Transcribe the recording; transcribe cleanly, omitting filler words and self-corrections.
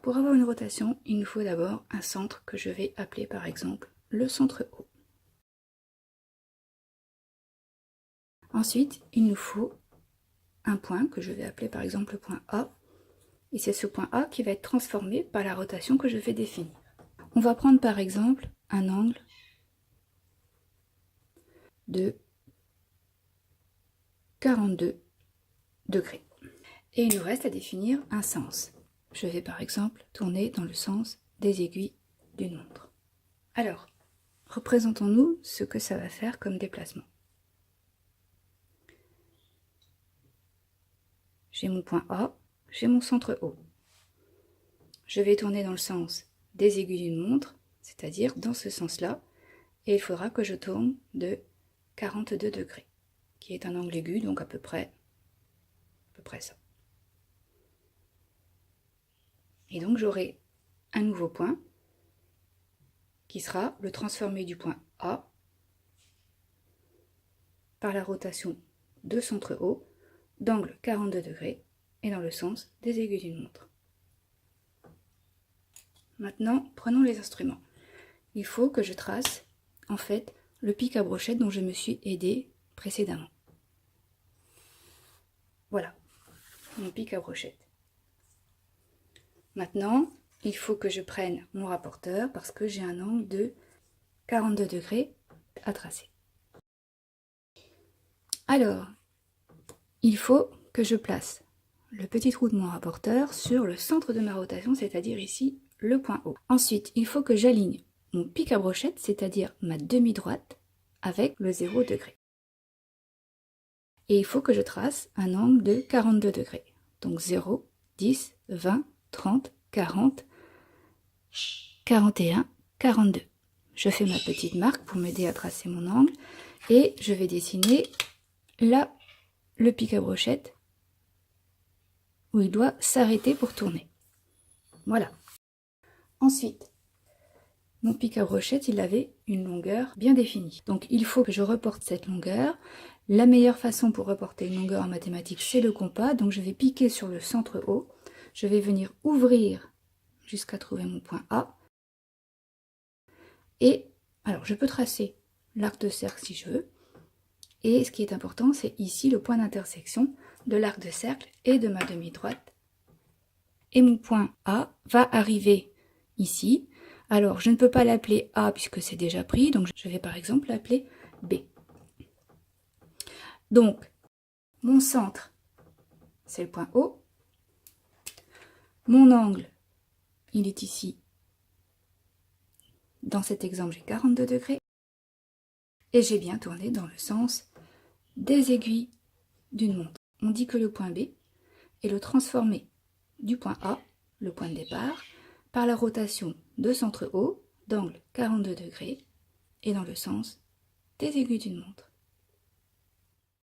pour avoir une rotation, il nous faut d'abord un centre que je vais appeler par exemple le centre O. Ensuite, il nous faut un point que je vais appeler par exemple le point A. Et c'est ce point A qui va être transformé par la rotation que je vais définir. On va prendre par exemple un angle de 42 degrés. Et il nous reste à définir un sens. Je vais par exemple tourner dans le sens des aiguilles d'une montre. Alors, représentons-nous ce que ça va faire comme déplacement. J'ai mon point A, j'ai mon centre O. Je vais tourner dans le sens des aiguilles d'une montre, c'est-à-dire dans ce sens-là, et il faudra que je tourne de 42 degrés, qui est un angle aigu, donc à peu près ça. Et donc j'aurai un nouveau point, qui sera le transformé du point A par la rotation de centre O, d'angle 42 degrés, et dans le sens des aiguilles d'une montre. Maintenant, prenons les instruments. Il faut que je trace, en fait, le pic à brochette dont je me suis aidée précédemment. Voilà, mon pic à brochette. Maintenant, il faut que je prenne mon rapporteur parce que j'ai un angle de 42 degrés à tracer. Alors, il faut que je place le petit trou de mon rapporteur sur le centre de ma rotation, c'est-à-dire ici, le point O. Ensuite, il faut que j'aligne mon pic à brochette, c'est-à-dire ma demi-droite, avec le 0 degré. Et il faut que je trace un angle de 42 degrés. Donc 0, 10, 20, 30, 40, 41, 42. Je fais ma petite marque pour m'aider à tracer mon angle et je vais dessiner là le pic à brochette où il doit s'arrêter pour tourner. Voilà. Ensuite, mon pic à brochette, il avait une longueur bien définie. Donc il faut que je reporte cette longueur. La meilleure façon pour reporter une longueur en mathématiques, c'est le compas. Donc je vais piquer sur le centre O. Je vais venir ouvrir jusqu'à trouver mon point A. Et alors je peux tracer l'arc de cercle si je veux. Et ce qui est important, c'est ici le point d'intersection de l'arc de cercle et de ma demi-droite. Et mon point A va arriver ici. Alors, je ne peux pas l'appeler A puisque c'est déjà pris, donc je vais par exemple l'appeler B. Donc, mon centre, c'est le point O. Mon angle, il est ici. Dans cet exemple, j'ai 42 degrés. Et j'ai bien tourné dans le sens des aiguilles d'une montre. On dit que le point B est le transformé du point A, le point de départ, par la rotation de centre O, d'angle 42 degrés, et dans le sens des aiguilles d'une montre.